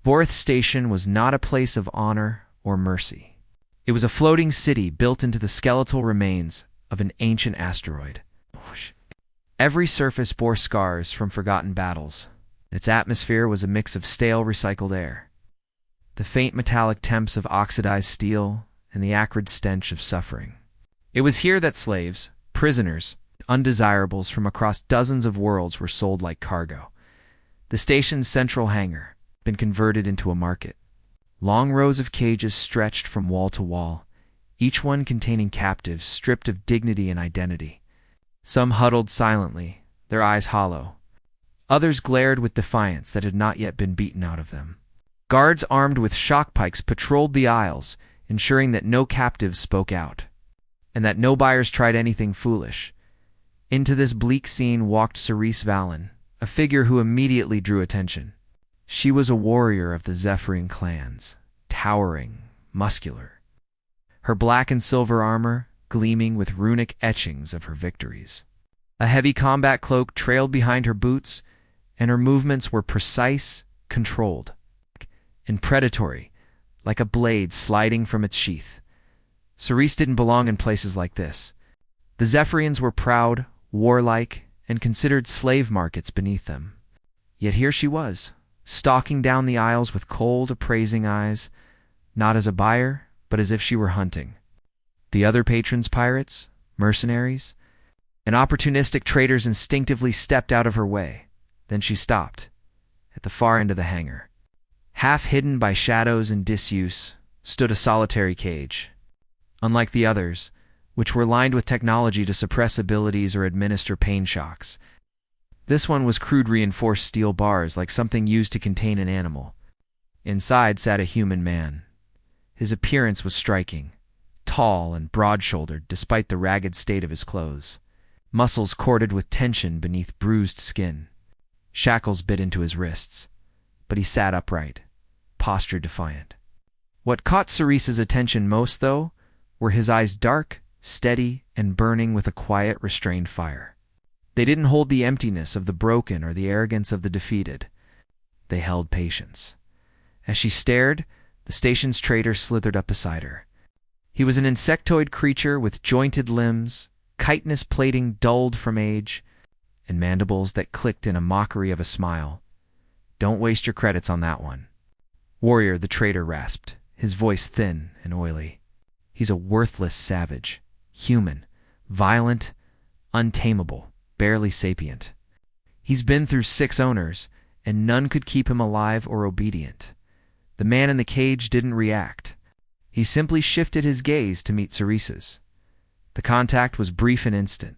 Fourth Station was not a place of honor or mercy. It was a floating city built into the skeletal remains of an ancient asteroid. Every surface bore scars from forgotten battles. Its atmosphere was a mix of stale, recycled air, the faint metallic temps of oxidized steel, and the acrid stench of suffering. It was here that slaves, prisoners, undesirables from across dozens of worlds were sold like cargo. The station's central hangar had been converted into a market. Long rows of cages stretched from wall to wall, each one containing captives stripped of dignity and identity. Some huddled silently, their eyes hollow. Others glared with defiance that had not yet been beaten out of them. Guards armed with shock pikes patrolled the aisles, ensuring that no captives spoke out, and that no buyers tried anything foolish. Into this bleak scene walked Cerise Valen, a figure who immediately drew attention. She was a warrior of the Zephyrian clans, towering, muscular. Her black and silver armor gleaming with runic etchings of her victories. A heavy combat cloak trailed behind her boots, and her movements were precise, controlled, and predatory, like a blade sliding from its sheath. Cerise didn't belong in places like this. The Zephyrians were proud, warlike, and considered slave markets beneath them. Yet here she was, stalking down the aisles with cold, appraising eyes, not as a buyer, but as if she were hunting. The other patrons, pirates, mercenaries, and opportunistic traders instinctively stepped out of her way. Then she stopped, at the far end of the hangar. Half hidden by shadows and disuse, stood a solitary cage. Unlike the others, which were lined with technology to suppress abilities or administer pain shocks, this one was crude reinforced steel bars like something used to contain an animal. Inside sat a human man. His appearance was striking, tall and broad-shouldered despite the ragged state of his clothes. Muscles corded with tension beneath bruised skin. Shackles bit into his wrists, but he sat upright, posture defiant. What caught Cerise's attention most, though, were his eyes dark, steady, and burning with a quiet, restrained fire. They didn't hold the emptiness of the broken or the arrogance of the defeated. They held patience. As she stared, the station's trader slithered up beside her. He was an insectoid creature with jointed limbs, chitinous plating dulled from age, and mandibles that clicked in a mockery of a smile. "Don't waste your credits on that one." "Warrior," the trader rasped, his voice thin and oily. "He's a worthless savage, human, violent, untamable, barely sapient. He's been through 6 owners, and none could keep him alive or obedient." The man in the cage didn't react. He simply shifted his gaze to meet Cerise's. The contact was brief and instant.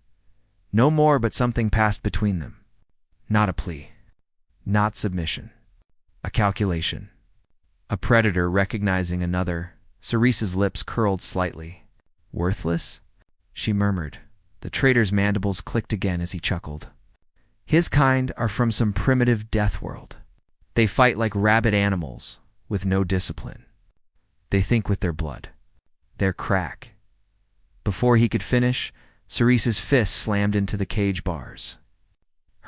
No more, but something passed between them. Not a plea. Not submission. A calculation. A predator recognizing another. Cerise's lips curled slightly. "Worthless?" she murmured. The trader's mandibles clicked again as he chuckled. "His kind are from some primitive death world. They fight like rabid animals, with no discipline. They think with their blood. They're crack." Before he could finish, Cerise's fist slammed into the cage bars.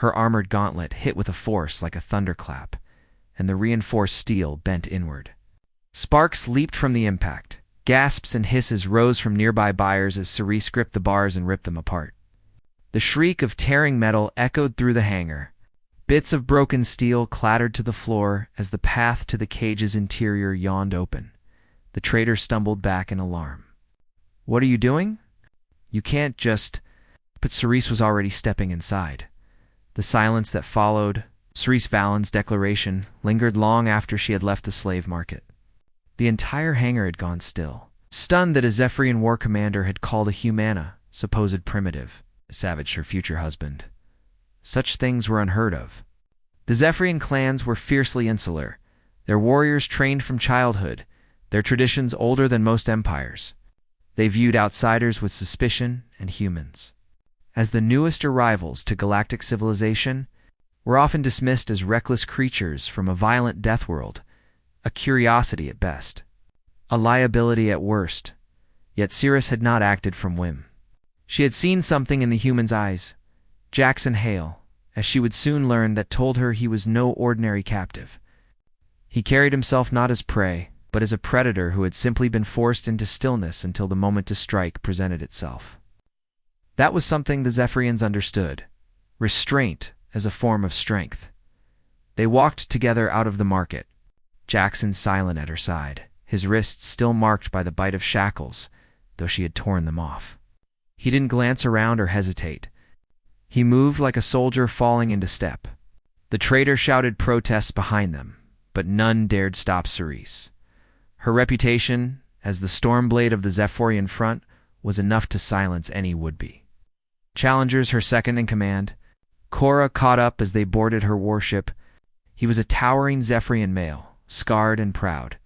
Her armored gauntlet hit with a force like a thunderclap, and the reinforced steel bent inward. Sparks leaped from the impact. Gasps and hisses rose from nearby buyers as Cerise gripped the bars and ripped them apart. The shriek of tearing metal echoed through the hangar. Bits of broken steel clattered to the floor as the path to the cage's interior yawned open. The trader stumbled back in alarm. "What are you doing?" "You can't just—" But Cerise was already stepping inside. The silence that followed Cerise Valen's declaration lingered long after she had left the slave market. The entire hangar had gone still, stunned that a Zephyrian war commander had called a humana supposed primitive, savage her future husband. Such things were unheard of. The Zephyrian clans were fiercely insular, their warriors trained from childhood, their traditions older than most empires. They viewed outsiders with suspicion and humans, as the newest arrivals to galactic civilization, were often dismissed as reckless creatures from a violent death world, a curiosity at best, a liability at worst. Yet Cerise had not acted from whim. She had seen something in the human's eyes, Jackson Hale, as she would soon learn, that told her he was no ordinary captive. He carried himself not as prey, but as a predator who had simply been forced into stillness until the moment to strike presented itself. That was something the Zephyrians understood: restraint as a form of strength. They walked together out of the market, Jackson silent at her side, his wrists still marked by the bite of shackles, though she had torn them off. He didn't glance around or hesitate. He moved like a soldier falling into step. The trader shouted protests behind them, but none dared stop Cerise. Her reputation as the Stormblade of the Zephyrian front was enough to silence any would-be challengers. Her second in command, Cora, caught up as they boarded her warship. He was a towering Zephyrian male, scarred and proud,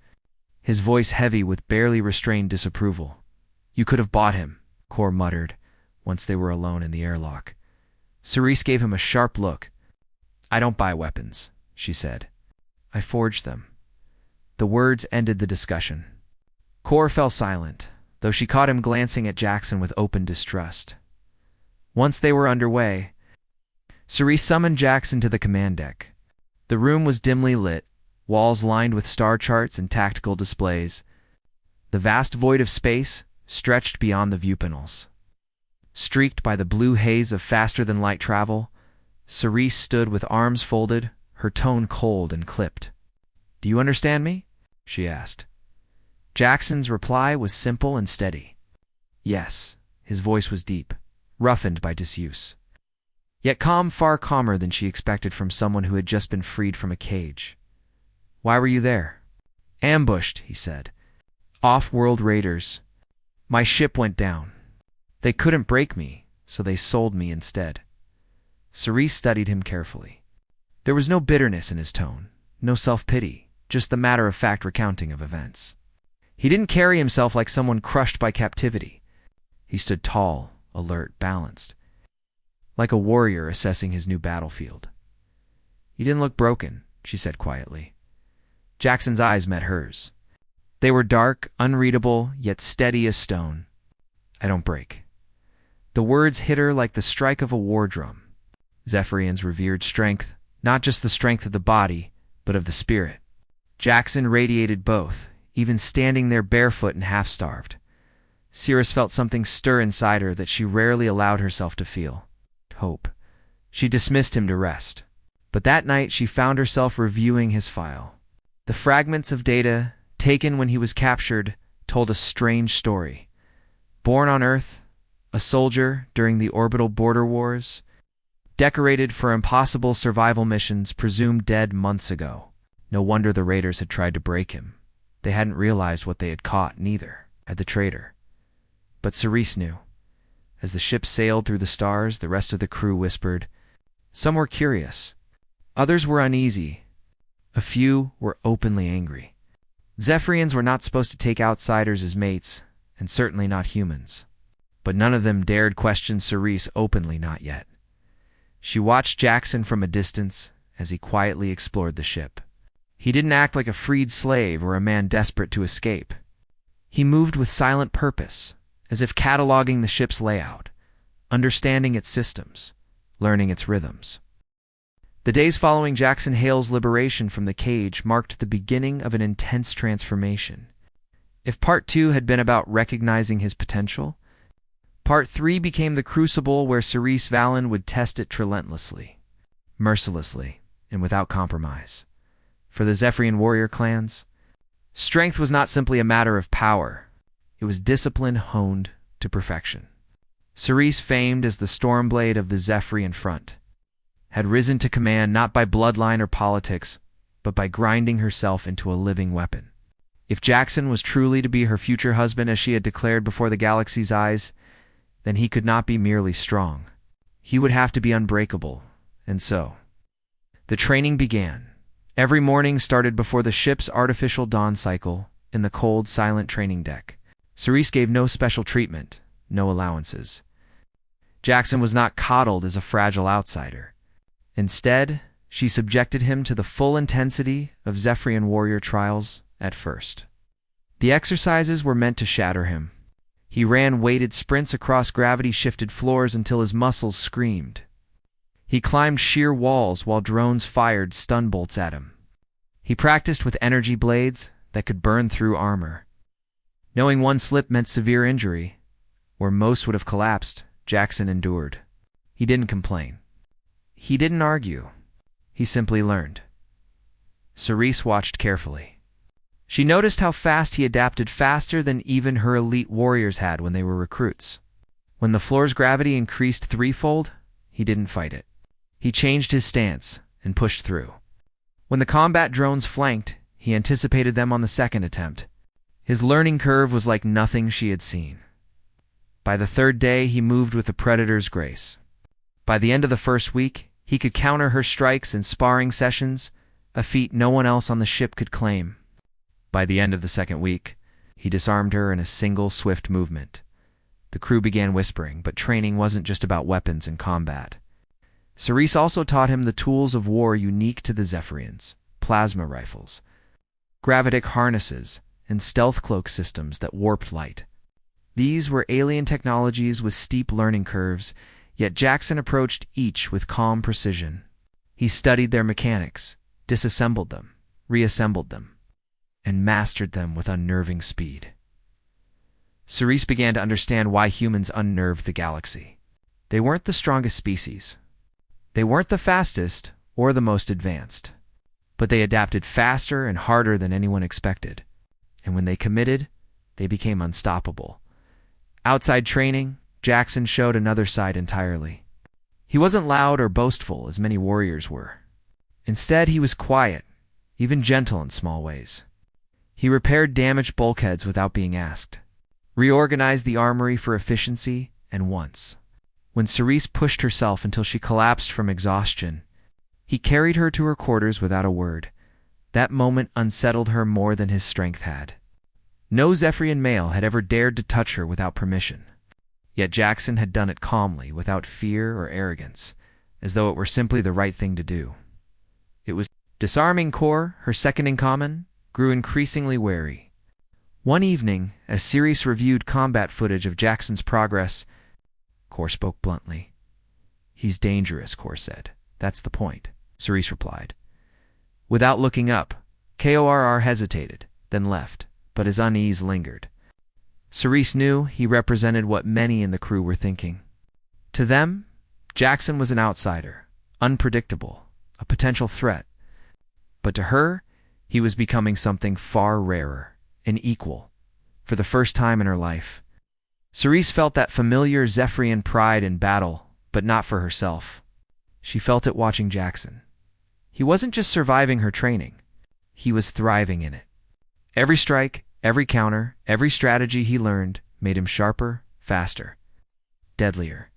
his voice heavy with barely restrained disapproval. "You could have bought him," Cora muttered, once they were alone in the airlock. Cerise gave him a sharp look. "I don't buy weapons," she said. "I forged them." The words ended the discussion. Cora fell silent, though she caught him glancing at Jackson with open distrust. Once they were underway, Cerise summoned Jackson to the command deck. The room was dimly lit, walls lined with star charts and tactical displays. The vast void of space stretched beyond the view panels. Streaked by the blue haze of faster-than-light travel, Cerise stood with arms folded, her tone cold and clipped. "Do you understand me?" she asked. Jackson's reply was simple and steady. Yes. His voice was deep, roughened by disuse, yet calm, far calmer than she expected from someone who had just been freed from a cage. "Why were you there?" "Ambushed," he said. "Off-world raiders. My ship went down. They couldn't break me, so they sold me instead." Cerise studied him carefully. There was no bitterness in his tone, no self-pity, just the matter-of-fact recounting of events. He didn't carry himself like someone crushed by captivity. He stood tall, alert, balanced, like a warrior assessing his new battlefield. "You didn't look broken," she said quietly. Jackson's eyes met hers. They were dark, unreadable, yet steady as stone. "I don't break." The words hit her like the strike of a war drum. Zephyrians revered strength, not just the strength of the body, but of the spirit. Jackson radiated both, even standing there barefoot and half-starved. Cerise felt something stir inside her that she rarely allowed herself to feel: hope. She dismissed him to rest. But that night she found herself reviewing his file. The fragments of data, taken when he was captured, told a strange story. Born on Earth, a soldier during the orbital border wars, decorated for impossible survival missions, presumed dead months ago. No wonder the raiders had tried to break him. They hadn't realized what they had caught, neither had the traitor. But Cerise knew. As the ship sailed through the stars, the rest of the crew whispered. Some were curious. Others were uneasy. A few were openly angry. Zephyrians were not supposed to take outsiders as mates, and certainly not humans. But none of them dared question Cerise openly, not yet. She watched Jackson from a distance as he quietly explored the ship. He didn't act like a freed slave or a man desperate to escape. He moved with silent purpose, as if cataloging the ship's layout, understanding its systems, learning its rhythms. The days following Jackson Hale's liberation from the cage marked the beginning of an intense transformation. If Part 2 had been about recognizing his potential, Part 3 became the crucible where Cerise Valen would test it relentlessly, mercilessly, and without compromise. For the Zephyrian warrior clans, strength was not simply a matter of power. It was discipline honed to perfection. Cerise, famed as the Stormblade of the Zephyrian front, had risen to command not by bloodline or politics, but by grinding herself into a living weapon. If Jackson was truly to be her future husband as she had declared before the galaxy's eyes, then he could not be merely strong. He would have to be unbreakable, and so the training began. Every morning started before the ship's artificial dawn cycle in the cold, silent training deck. Cerise gave no special treatment, no allowances. Jackson was not coddled as a fragile outsider. Instead, she subjected him to the full intensity of Zephyrian warrior trials at first. The exercises were meant to shatter him. He ran weighted sprints across gravity-shifted floors until his muscles screamed. He climbed sheer walls while drones fired stun bolts at him. He practiced with energy blades that could burn through armor. Knowing one slip meant severe injury, where most would have collapsed, Jackson endured. He didn't complain. He didn't argue. He simply learned. Cerise watched carefully. She noticed how fast he adapted, faster than even her elite warriors had when they were recruits. When the floor's gravity increased threefold, he didn't fight it. He changed his stance and pushed through. When the combat drones flanked, he anticipated them on the second attempt. His learning curve was like nothing she had seen. By the third day, he moved with the Predator's grace. By the end of the first week, he could counter her strikes in sparring sessions, a feat no one else on the ship could claim. By the end of the second week, he disarmed her in a single swift movement. The crew began whispering, but training wasn't just about weapons and combat. Cerise also taught him the tools of war unique to the Zephyrians: plasma rifles, gravitic harnesses, and stealth cloak systems that warped light. These were alien technologies with steep learning curves, yet Jackson approached each with calm precision. He studied their mechanics, disassembled them, reassembled them, and mastered them with unnerving speed. Cerise began to understand why humans unnerved the galaxy. They weren't the strongest species. They weren't the fastest or the most advanced. But they adapted faster and harder than anyone expected. And when they committed, they became unstoppable. Outside training, Jackson showed another side entirely. He wasn't loud or boastful as many warriors were. Instead, he was quiet, even gentle in small ways. He repaired damaged bulkheads without being asked, reorganized the armory for efficiency, and once, when Cerise pushed herself until she collapsed from exhaustion, he carried her to her quarters without a word. That moment unsettled her more than his strength had. No Zephyrian male had ever dared to touch her without permission. Yet Jackson had done it calmly, without fear or arrogance, as though it were simply the right thing to do. It was disarming Core, her second in command, grew increasingly wary. One evening, as Cerise reviewed combat footage of Jackson's progress, Core spoke bluntly. "He's dangerous," Core said. "That's the point," Cerise replied. Without looking up, KORR hesitated, then left, but his unease lingered. Cerise knew he represented what many in the crew were thinking. To them, Jackson was an outsider, unpredictable, a potential threat. But to her, he was becoming something far rarer, an equal, for the first time in her life. Cerise felt that familiar Zephyrian pride in battle, but not for herself. She felt it watching Jackson. He wasn't just surviving her training. He was thriving in it. Every strike, every counter, every strategy he learned made him sharper, faster, deadlier.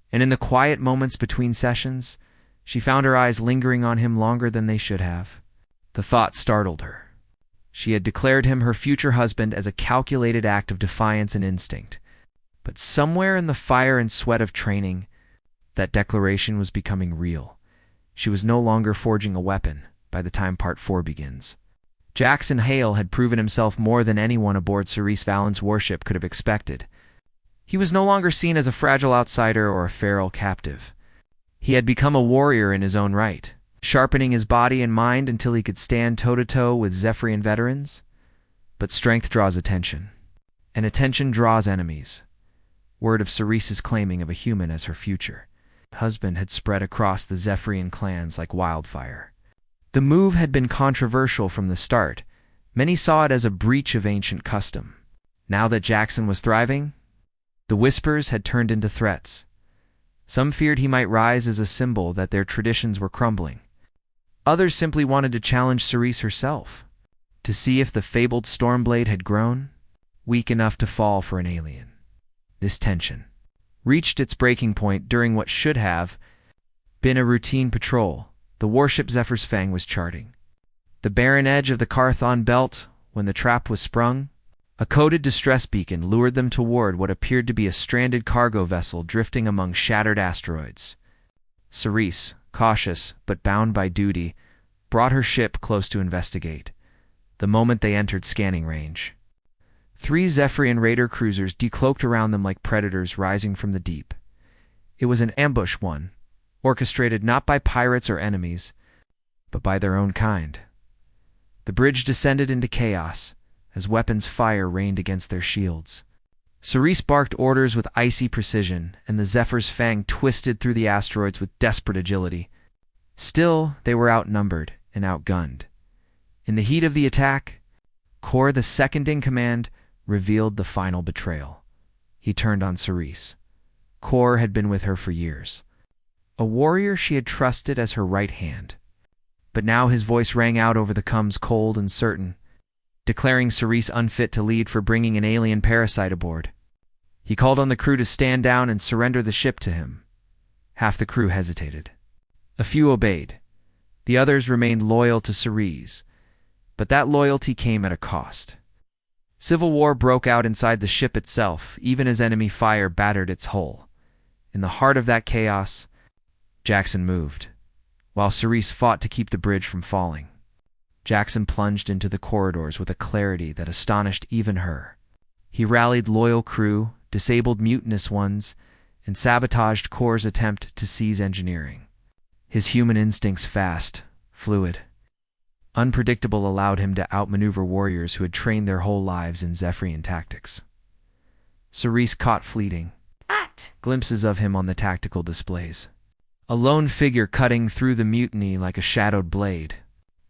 And in the quiet moments between sessions, she found her eyes lingering on him longer than they should have. The thought startled her. She had declared him her future husband as a calculated act of defiance and instinct. But somewhere in the fire and sweat of training, that declaration was becoming real. She was no longer forging a weapon by the time Part 4 begins. Jackson Hale had proven himself more than anyone aboard Cerise Valent's warship could have expected. He was no longer seen as a fragile outsider or a feral captive. He had become a warrior in his own right, sharpening his body and mind until he could stand toe-to-toe with Zephyrian veterans. But strength draws attention, and attention draws enemies. Word of Cerise's claiming of a human as her future husband had spread across the Zephyrian clans like wildfire. The move had been controversial from the start. Many saw it as a breach of ancient custom. Now that Jackson was thriving, the whispers had turned into threats. Some feared he might rise as a symbol that their traditions were crumbling. Others simply wanted to challenge Cerise herself, to see if the fabled Stormblade had grown, weak enough to fall for an alien. This tension reached its breaking point during what should have been a routine patrol the warship Zephyr's Fang was charting. The barren edge of the Carthon belt, when the trap was sprung, a coded distress beacon lured them toward what appeared to be a stranded cargo vessel drifting among shattered asteroids. Cerise, cautious but bound by duty, brought her ship close to investigate. The moment they entered scanning range, 3 Zephyrian raider cruisers decloaked around them like predators rising from the deep. It was an ambush one, orchestrated not by pirates or enemies, but by their own kind. The bridge descended into chaos as weapons fire rained against their shields. Cerise barked orders with icy precision, and the Zephyr's fang twisted through the asteroids with desperate agility. Still, they were outnumbered and outgunned. In the heat of the attack, Kor, the second in command, revealed the final betrayal. He turned on Cerise. Kor had been with her for years, a warrior she had trusted as her right hand. But now his voice rang out over the Cums cold and certain, declaring Cerise unfit to lead for bringing an alien parasite aboard. He called on the crew to stand down and surrender the ship to him. Half the crew hesitated. A few obeyed. The others remained loyal to Cerise, but that loyalty came at a cost. Civil war broke out inside the ship itself, even as enemy fire battered its hull. In the heart of that chaos, Jackson moved, while Cerise fought to keep the bridge from falling. Jackson plunged into the corridors with a clarity that astonished even her. He rallied loyal crew, disabled mutinous ones, and sabotaged Kor's attempt to seize engineering. His human instincts, fast, fluid, unpredictable, allowed him to outmaneuver warriors who had trained their whole lives in Zephyrian tactics. Cerise caught fleeting glimpses of him on the tactical displays. A lone figure cutting through the mutiny like a shadowed blade.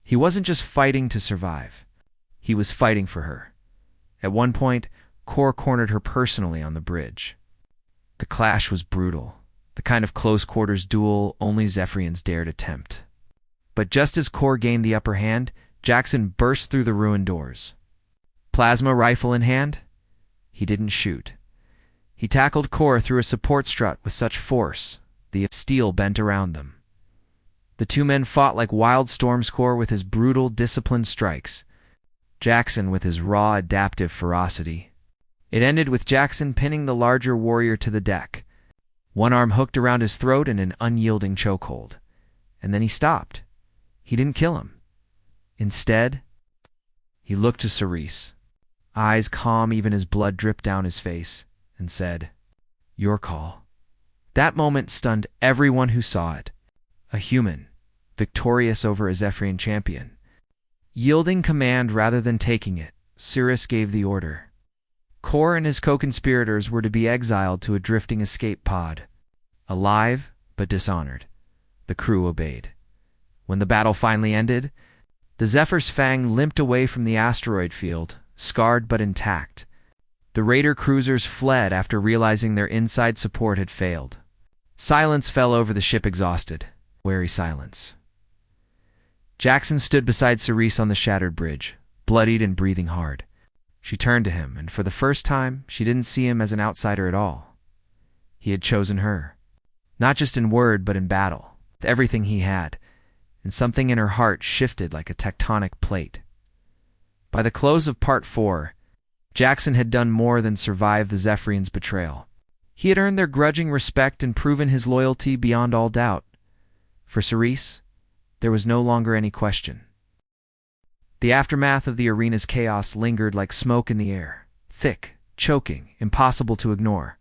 He wasn't just fighting to survive. He was fighting for her. At one point, Kor cornered her personally on the bridge. The clash was brutal, the kind of close-quarters duel only Zephyrians dared attempt. But just as Kor gained the upper hand, Jackson burst through the ruined doors. Plasma rifle in hand, he didn't shoot. He tackled Kor through a support strut with such force, the steel bent around them. The two men fought like wild Stormscore with his brutal, disciplined strikes, Jackson with his raw, adaptive ferocity. It ended with Jackson pinning the larger warrior to the deck, one arm hooked around his throat in an unyielding chokehold. And then he stopped. He didn't kill him. Instead, he looked to Cerise, eyes calm even as blood dripped down his face, and said, "Your call." That moment stunned everyone who saw it. A human, victorious over a Zephyrian champion. Yielding command rather than taking it, Cerise gave the order. Kor and his co-conspirators were to be exiled to a drifting escape pod. Alive, but dishonored. The crew obeyed. When the battle finally ended, the Zephyr's fang limped away from the asteroid field, scarred but intact. The Raider cruisers fled after realizing their inside support had failed. Silence fell over the ship, exhausted, wary silence. Jackson stood beside Cerise on the shattered bridge, bloodied and breathing hard. She turned to him, and for the first time, she didn't see him as an outsider at all. He had chosen her, not just in word but in battle, with everything he had, and something in her heart shifted like a tectonic plate. By the close of Part 4, Jackson had done more than survive the Zephyrians' betrayal. He had earned their grudging respect and proven his loyalty beyond all doubt. For Cerise, there was no longer any question. The aftermath of the arena's chaos lingered like smoke in the air, thick, choking, impossible to ignore.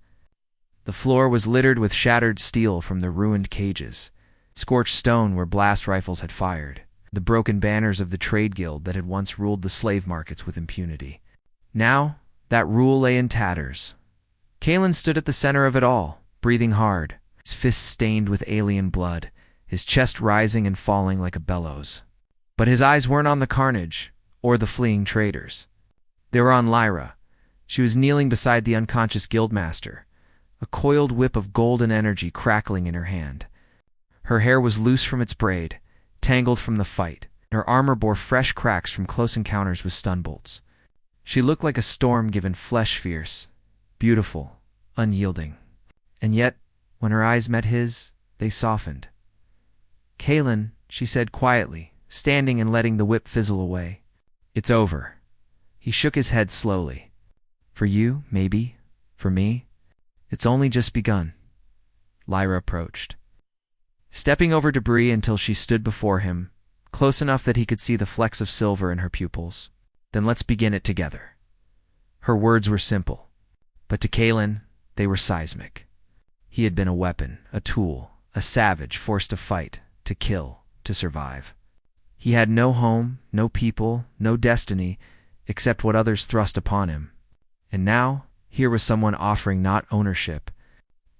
The floor was littered with shattered steel from the ruined cages, scorched stone where blast rifles had fired, the broken banners of the trade guild that had once ruled the slave markets with impunity. Now, that rule lay in tatters. Kalen stood at the center of it all, breathing hard, his fists stained with alien blood, his chest rising and falling like a bellows. But his eyes weren't on the carnage, or the fleeing traders. They were on Lyra. She was kneeling beside the unconscious guildmaster, a coiled whip of golden energy crackling in her hand. Her hair was loose from its braid, tangled from the fight. Her armor bore fresh cracks from close encounters with stun bolts. She looked like a storm given flesh, fierce, beautiful, unyielding. And yet, when her eyes met his, they softened. "Kalen," she said quietly, standing and letting the whip fizzle away. "It's over." He shook his head slowly. "For you, maybe. For me, it's only just begun." Lyra approached, stepping over debris until she stood before him, close enough that he could see the flecks of silver in her pupils. "Then let's begin it together." Her words were simple, but to Kalen, they were seismic. He had been a weapon, a tool, a savage forced to fight, to kill, to survive. He had no home, no people, no destiny, except what others thrust upon him. And now, here was someone offering not ownership,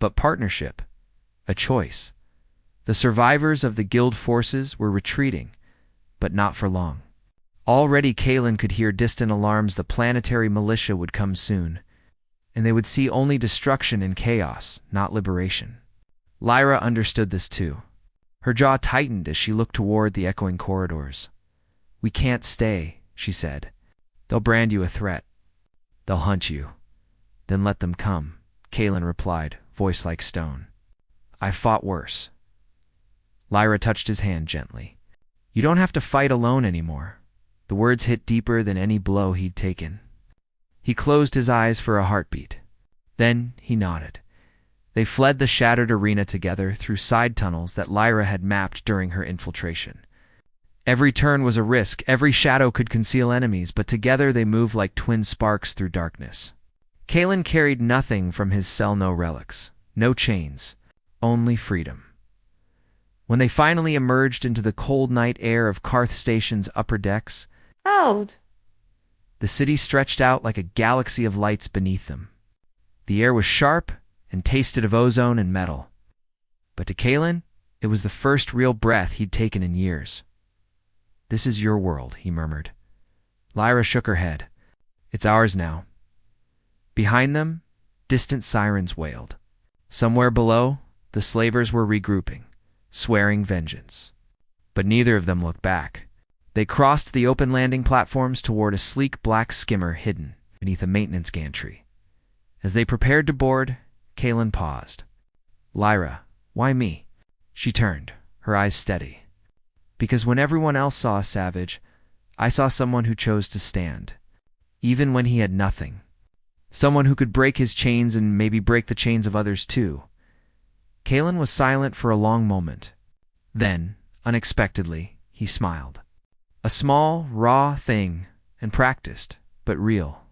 but partnership, a choice. The survivors of the guild forces were retreating, but not for long. Already Kalen could hear distant alarms the planetary militia would come soon, and they would see only destruction and chaos, not liberation. Lyra understood this too. Her jaw tightened as she looked toward the echoing corridors. "We can't stay," she said. "They'll brand you a threat. They'll hunt you. Then let them come," Kalen replied, voice like stone. "I fought worse." Lyra touched his hand gently. "You don't have to fight alone anymore." The words hit deeper than any blow he'd taken. He closed his eyes for a heartbeat. Then he nodded. They fled the shattered arena together through side tunnels that Lyra had mapped during her infiltration. Every turn was a risk, every shadow could conceal enemies, but together they moved like twin sparks through darkness. Kalen carried nothing from his cell, no relics, no chains, only freedom. When they finally emerged into the cold night air of Karth Station's upper decks, the city stretched out like a galaxy of lights beneath them. The air was sharp and tasted of ozone and metal. But to Kalen, it was the first real breath he'd taken in years. "This is your world," he murmured. Lyra shook her head. "It's ours now." Behind them, distant sirens wailed. Somewhere below, the slavers were regrouping, swearing vengeance. But neither of them looked back. They crossed the open landing platforms toward a sleek black skimmer hidden beneath a maintenance gantry. As they prepared to board, Kalen paused. "Lyra, why me?" She turned, her eyes steady. "Because when everyone else saw a savage, I saw someone who chose to stand, even when he had nothing. Someone who could break his chains and maybe break the chains of others too." Kalen was silent for a long moment. Then, unexpectedly, he smiled. A small, raw thing, and practiced, but real.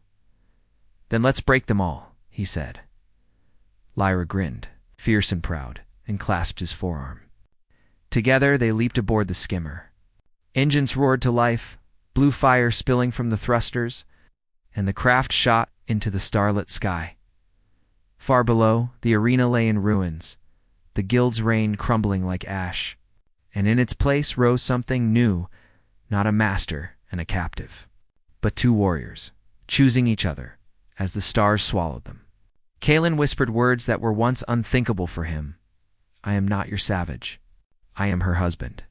"Then let's break them all," he said. Lyra grinned, fierce and proud, and clasped his forearm. Together they leaped aboard the skimmer. Engines roared to life, blue fire spilling from the thrusters, and the craft shot into the starlit sky. Far below, the arena lay in ruins, the guild's reign crumbling like ash, and in its place rose something new, not a master and a captive, but two warriors, choosing each other as the stars swallowed them. Kalen whispered words that were once unthinkable for him. "I am not your savage. I am her husband."